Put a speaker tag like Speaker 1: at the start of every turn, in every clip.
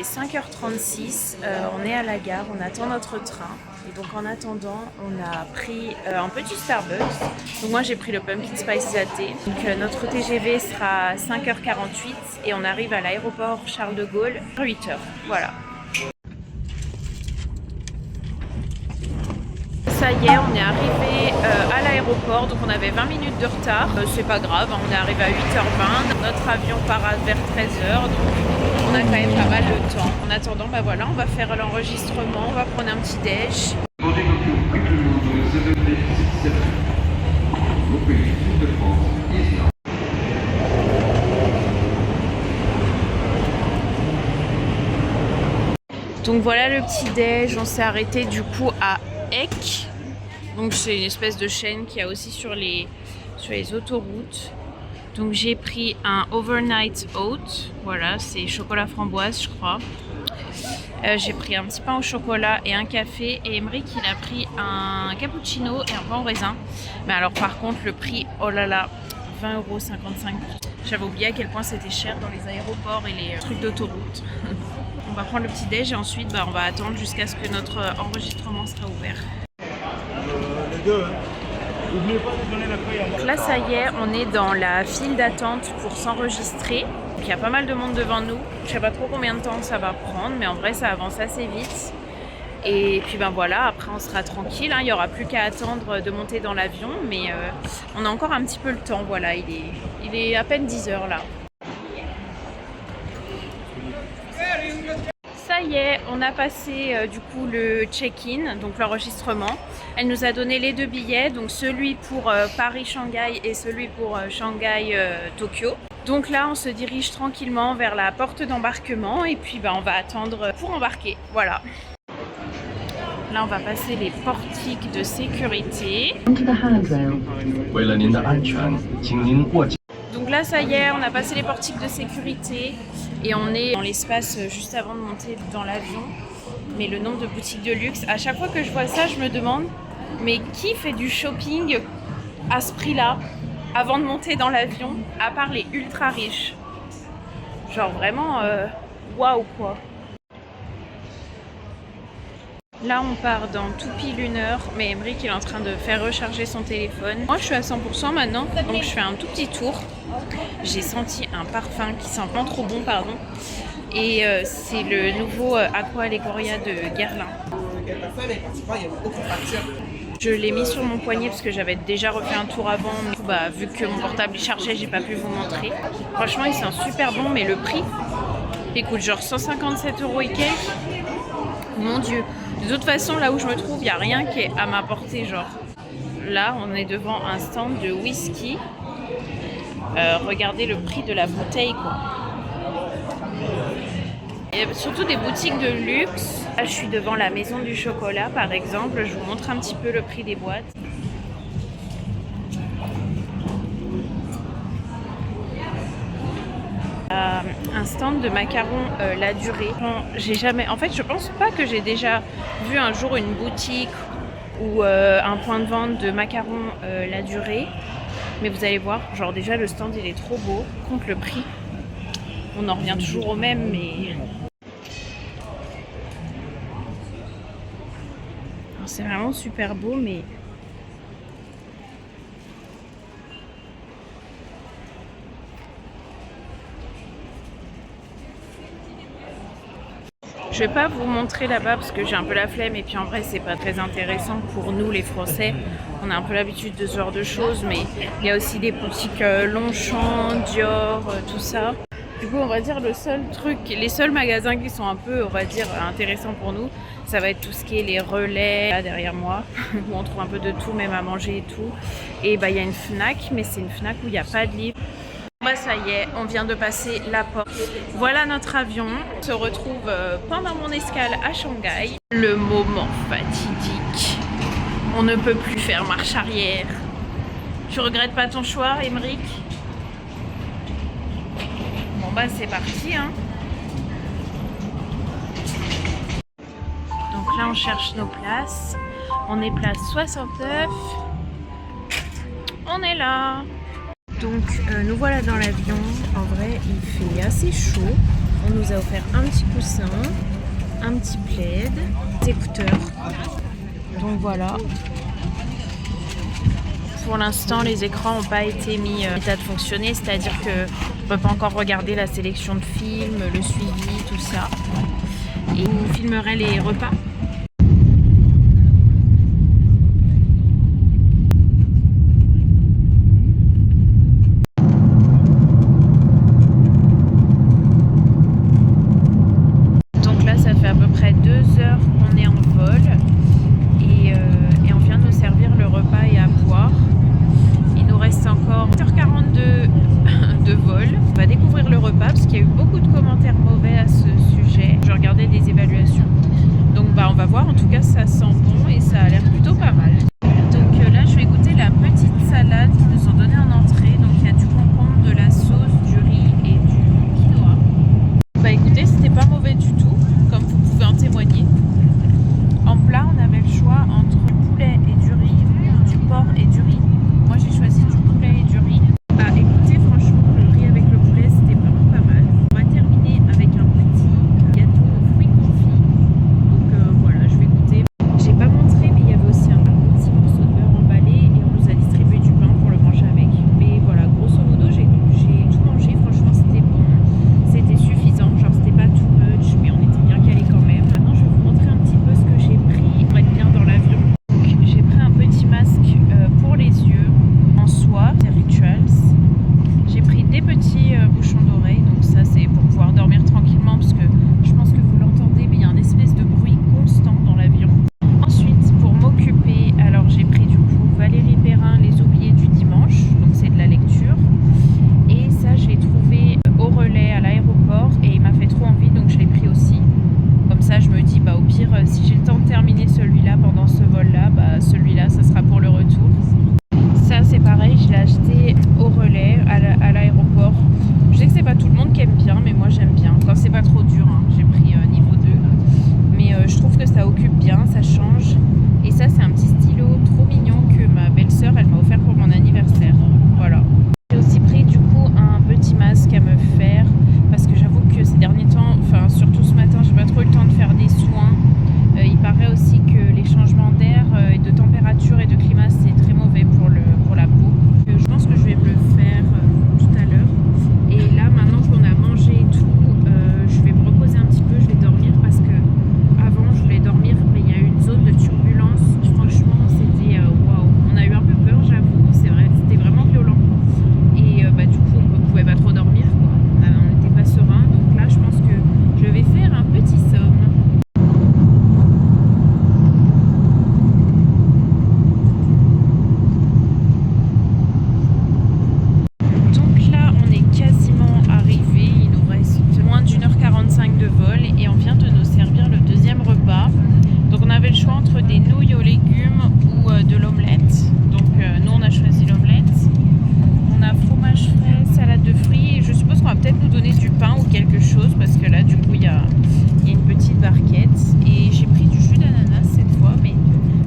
Speaker 1: est 5h36, on est à la gare, on attend notre train. Et donc en attendant, on a pris un petit Starbucks. Donc moi j'ai pris le Pumpkin Spice Latte. Donc notre TGV sera à 5h48 et on arrive à l'aéroport Charles de Gaulle à 8h. Voilà. Ça y est, on est arrivé à l'aéroport, donc on avait 20 minutes de retard. C'est pas grave, on est arrivé à 8h20. Notre avion part vers 13h, donc on a quand même pas mal de temps. En attendant, bah voilà, on va faire l'enregistrement, on va prendre un petit déj. Donc voilà le petit déj, on s'est arrêté du coup à Eck. Donc c'est une espèce de chaîne qu'il y a aussi sur les autoroutes. Donc j'ai pris un overnight oat, voilà, c'est chocolat framboise je crois. J'ai pris un petit pain au chocolat et un café, et Emeric il a pris un cappuccino et un pain au raisin. Mais alors par contre le prix, oh là là, 20,55 €. J'avais oublié à quel point c'était cher dans les aéroports et les trucs d'autoroute. On va prendre le petit déj et ensuite on va attendre jusqu'à ce que notre enregistrement sera ouvert. Les deux, hein. N'oubliez pas de donner la feuille. Donc là ça y est, on est dans la file d'attente pour s'enregistrer. Donc il y a pas mal de monde devant nous. Je sais pas trop combien de temps ça va prendre, mais en vrai ça avance assez vite. Et puis ben voilà, après on sera tranquille, hein. Il n'y aura plus qu'à attendre de monter dans l'avion, mais on a encore un petit peu le temps. Voilà, il est à peine 10h là. Ça y est, on a passé du coup le check-in, donc l'enregistrement. Elle nous a donné les deux billets, donc celui pour Paris-Shanghai et celui pour Shanghai-Tokyo. Donc là, on se dirige tranquillement vers la porte d'embarquement et puis on va attendre pour embarquer. Voilà. Là, on va passer les portiques de sécurité. Donc là, ça y est, on a passé les portiques de sécurité et on est dans l'espace juste avant de monter dans l'avion. Mais le nombre de boutiques de luxe, à chaque fois que je vois ça, je me demande, mais qui fait du shopping à ce prix-là avant de monter dans l'avion, à part les ultra riches? Genre vraiment, waouh quoi. Là, on part dans tout pile 1 heure, mais Emeric il est en train de faire recharger son téléphone. Moi, je suis à 100% maintenant, donc je fais un tout petit tour. J'ai senti un parfum qui sent vraiment trop bon, pardon. Et c'est le nouveau Aqua Allegoria de Guerlain. Je l'ai mis sur mon poignet parce que j'avais déjà refait un tour avant. Du coup, vu que mon portable est chargé, j'ai pas pu vous montrer. Franchement, il sent super bon, mais le prix, il coûte genre 157 € et quelques. Mon Dieu. De toute façon, là où je me trouve, il n'y a rien qui est à ma portée. Genre, là, on est devant un stand de whisky. Regardez le prix de la bouteille, quoi. Et surtout des boutiques de luxe. Là, je suis devant la maison du chocolat, par exemple. Je vous montre un petit peu le prix des boîtes. Un stand de macarons La Durée. J'ai jamais, en fait, je pense pas que j'ai déjà vu un jour une boutique ou un point de vente de macarons La Durée. Mais vous allez voir, genre déjà le stand il est trop beau. Contre le prix, on en revient toujours au même, mais c'est vraiment super beau, mais je vais pas vous montrer là-bas parce que j'ai un peu la flemme, et puis en vrai c'est pas très intéressant pour nous les Français. On a un peu l'habitude de ce genre de choses, mais il y a aussi des boutiques Longchamp, Dior, tout ça. Du coup on va dire le seul truc, les seuls magasins qui sont un peu, on va dire, intéressants pour nous, ça va être tout ce qui est les relais, là derrière moi, où on trouve un peu de tout, même à manger et tout. Et il y a une Fnac, mais c'est une Fnac où il n'y a pas de livres. Ça y est, on vient de passer la porte. Voilà notre avion. On se retrouve pendant mon escale à Shanghai. Le moment fatidique. On ne peut plus faire marche arrière. Tu regrettes pas ton choix, Emeric? Bon c'est parti, hein. Donc là on cherche nos places. On est place 69. On est là. Donc nous voilà dans l'avion. En vrai il fait assez chaud. On nous a offert un petit coussin, un petit plaid, des écouteurs. Donc voilà. Pour l'instant, les écrans n'ont pas été mis en état de fonctionner, c'est-à-dire qu'on ne peut pas encore regarder la sélection de films, le suivi, tout ça. Et on filmerait les repas. Donc là, ça fait à peu près 2 heures qu'on est en vol et on vient de nous servir le repas et à boire. Il nous reste encore 8h42 de vol. On va découvrir le repas parce qu'il y a eu beaucoup de commentaires mauvais à ce sujet. Je regardais des évaluations. Donc on va voir. En tout cas, ça sent bon et ça a l'air plutôt pas mal. Donc là, je vais goûter la petite salade qu'ils nous ont donnée en entrée. Donc il y a du concombre, de la sauce, du riz et du quinoa. Bah écoutez, c'était pas mauvais du tout, comme vous pouvez en témoigner. En plat, on avait le choix entre du poulet et du riz, ou du porc et du riz. Moi, j'ai choisi du poulet et du riz. Bah écoutez, franchement, le riz avec le poulet, c'était vraiment pas mal. On va terminer avec un petit gâteau aux fruits confits. Donc voilà, je vais goûter. J'ai pas montré, mais il y avait aussi un petit morceau de beurre emballé et on nous a distribué du pain pour le manger avec. Mais voilà, grosso modo, j'ai tout mangé. Franchement, c'était bon. C'était suffisant. Genre, c'était pas too much, mais on était bien calé quand même. Maintenant, je vais vous montrer un petit peu ce que j'ai pris pour être bien dans l'avion. J'ai pris un petit masque pour les yeux en soie, c'est Rituals. J'ai pris des petits bouchons d'oreilles, donc ça c'est pour pouvoir dormir tranquillement parce que je pense que vous l'entendez, mais il y a un espèce de bruit constant dans l'avion. Ensuite, pour m'occuper, alors j'ai pris du coup Valérie Perrin, Les Oubliés du dimanche, donc c'est de la lecture. Et ça, je l'ai trouvé au relais à l'aéroport et il m'a fait trop envie, donc je l'ai pris aussi. Comme ça, je me dis, bah au pire, si j'ai le temps de terminer celui-là pendant ce vol-là, bah celui-là, ça sera pour le retour. Ça, c'est pareil, je l'ai acheté au relais à l'aéroport. Je sais que c'est pas tout le monde qui aime bien, mais moi j'aime bien. Quand c'est pas trop dur, hein. J'ai pris niveau 2. Mais je trouve que ça occupe bien, ça change. Et ça, c'est un petit stylo trop mignon que ma belle-sœur, elle m'a offert pour mon anniversaire. Voilà. J'ai aussi pris du coup un petit masque à me faire parce que j'avoue que ces derniers temps, enfin surtout ce matin, j'ai pas trop eu le temps de faire des soins. Il paraît aussi que les changements d'air et de température et de climat, c'est très mauvais pour la peau. Je pense que je vais me le faire tout à l'heure. Et là, maintenant qu'on a mangé et tout, je vais me reposer un petit peu, je vais dormir parce que avant je voulais dormir, mais il y a eu une zone de turbulence. Franchement, c'était waouh. On a eu un peu peur, j'avoue, c'est vrai, c'était vraiment violent. Et du coup, on ne pouvait pas trop dormir, quoi. On n'était pas serein, donc là, je pense que je vais faire un petit somme. Donc là, on est quasiment arrivé. Il nous reste moins d'1h45 de vol et on vient de nous servir le deuxième repas. Donc on avait le choix entre des nouilles aux légumes ou de l'omelette. Donc nous, on a choisi l'omelette. On a fromage frais, salade de fruits et je suppose qu'on va peut-être nous donner du pain ou quelque chose parce que là, du coup, il y a une petite barquette. Et j'ai pris du jus d'ananas cette fois, mais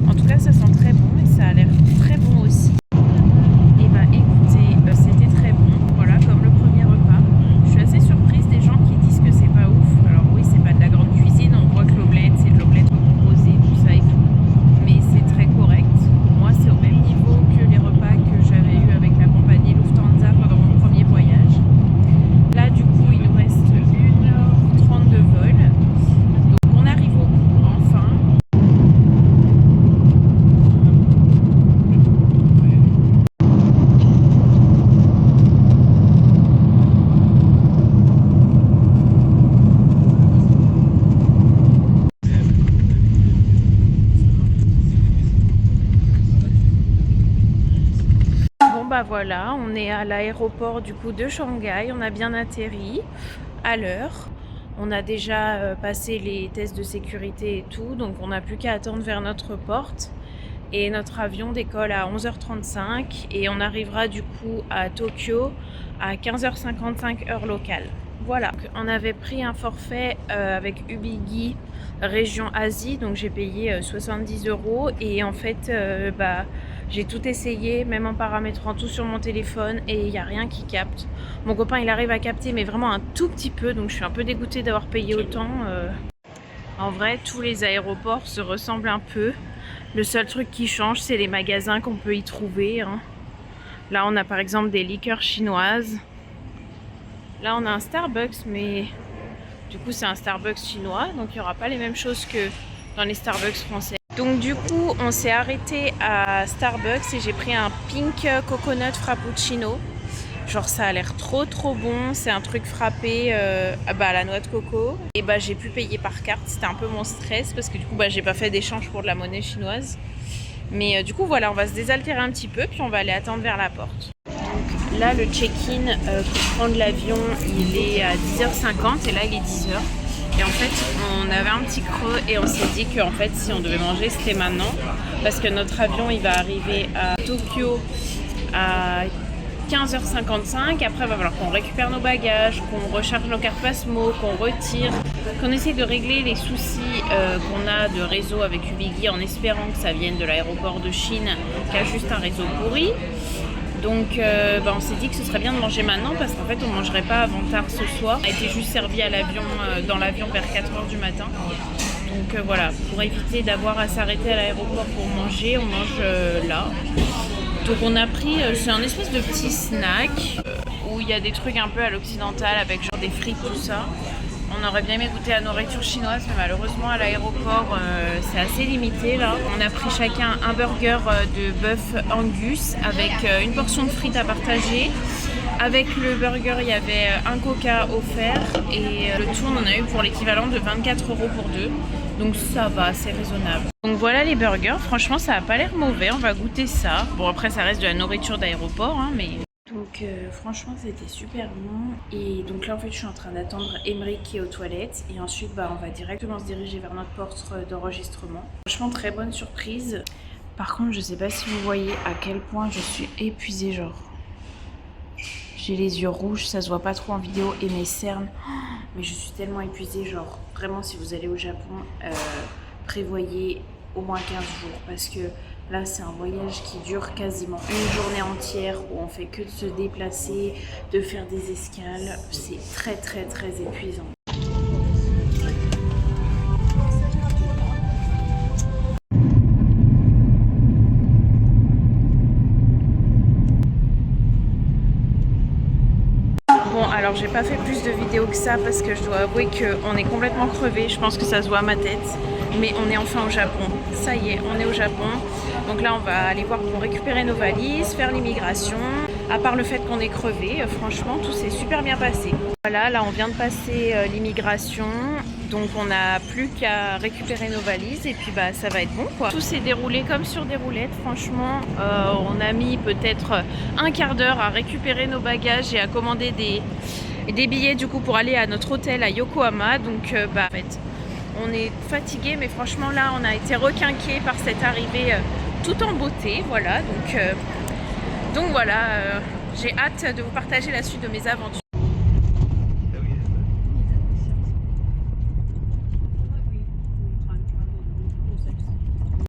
Speaker 1: en tout cas, ça sent très bon et ça a l'air très bon aussi. Et bah écoutez, c'était très bon, voilà, comme le premier repas. Je suis assez surprise des gens qui disent que c'est pas ouf. Alors oui, c'est pas de la grande cuisine, on voit que l'omelette, c'est de l'omelette recomposée, tout ça et tout. Mais c'est très correct. Pour moi, c'est au même niveau que les repas que j'avais eu avec la compagnie Lufthansa pendant mon premier voyage. Là, du coup, il nous reste 1h30 de vol. Donc on arrive au bout, enfin. Bah voilà, on est à l'aéroport du coup de Shanghai, on a bien atterri à l'heure. On a déjà passé les tests de sécurité et tout, donc on n'a plus qu'à attendre vers notre porte. Et notre avion décolle à 11h35 et on arrivera du coup à Tokyo à 15h55 heure locale. Voilà, on avait pris un forfait avec Ubigi région Asie, donc j'ai payé 70 € et en fait J'ai tout essayé, même en paramétrant tout sur mon téléphone, et il n'y a rien qui capte. Mon copain, il arrive à capter, mais vraiment un tout petit peu, donc je suis un peu dégoûtée d'avoir payé autant. En vrai, tous les aéroports se ressemblent un peu. Le seul truc qui change, c'est les magasins qu'on peut y trouver, hein. Là, on a par exemple des liqueurs chinoises. Là, on a un Starbucks, mais du coup, c'est un Starbucks chinois, donc il n'y aura pas les mêmes choses que dans les Starbucks français. Donc du coup, on s'est arrêté à Starbucks et j'ai pris un pink coconut frappuccino. Genre ça a l'air trop bon, c'est un truc frappé à la noix de coco. Et j'ai pu payer par carte, c'était un peu mon stress parce que du coup j'ai pas fait d'échange pour de la monnaie chinoise. Mais du coup voilà, on va se désaltérer un petit peu puis on va aller attendre vers la porte. Donc là le check-in pour prendre l'avion il est à 10h50 et là il est 10h. Et en fait on avait un petit creux et on s'est dit que en fait si on devait manger c'était maintenant. Parce que notre avion il va arriver à Tokyo à 15h55, après il va falloir qu'on récupère nos bagages, qu'on recharge nos cartes Pasmo, qu'on retire, qu'on essaie de régler les soucis qu'on a de réseau avec Ubigui en espérant que ça vienne de l'aéroport de Chine qui a juste un réseau pourri. Donc on s'est dit que ce serait bien de manger maintenant parce qu'en fait on ne mangerait pas avant tard ce soir. On a été juste servi à l'avion, dans l'avion vers 4h du matin. Donc voilà, pour éviter d'avoir à s'arrêter à l'aéroport pour manger, on mange là. Donc on a pris, c'est un espèce de petit snack où il y a des trucs un peu à l'occidental avec genre des frites, tout ça. On aurait bien aimé goûter la nourriture chinoise, mais malheureusement à l'aéroport c'est assez limité là. On a pris chacun un burger de bœuf Angus avec une portion de frites à partager. Avec le burger, il y avait un coca offert et le tout on en a eu pour l'équivalent de 24 € pour deux. Donc ça va, c'est raisonnable. Donc voilà les burgers, franchement ça a pas l'air mauvais, on va goûter ça. Bon après ça reste de la nourriture d'aéroport, hein, mais... Donc franchement c'était super bon. Et donc là en fait je suis en train d'attendre Emeric qui est aux toilettes. Et ensuite on va directement se diriger vers notre porte d'enregistrement. Franchement très bonne surprise. Par contre je sais pas si vous voyez à quel point je suis épuisée, genre... J'ai les yeux rouges, ça se voit pas trop en vidéo et mes cernes. Mais je suis tellement épuisée, genre vraiment si vous allez au Japon, prévoyez au moins 15 jours. Parce que là c'est un voyage qui dure quasiment une journée entière où on fait que de se déplacer, de faire des escales. C'est très épuisant. Alors j'ai pas fait plus de vidéos que ça parce que je dois avouer qu'on est complètement crevé. Je pense que ça se voit à ma tête. Mais on est enfin au Japon. Ça y est, on est au Japon. Donc là on va aller voir pour récupérer nos valises, faire l'immigration. À part le fait qu'on est crevé, franchement tout s'est super bien passé. Voilà, là on vient de passer l'immigration. Donc on n'a plus qu'à récupérer nos valises et puis ça va être bon quoi. Tout s'est déroulé comme sur des roulettes, franchement. On a mis peut-être un quart d'heure à récupérer nos bagages et à commander des billets du coup pour aller à notre hôtel à Yokohama. Donc en fait on est fatigué mais franchement là on a été requinqué par cette arrivée tout en beauté. Voilà, donc voilà, j'ai hâte de vous partager la suite de mes aventures.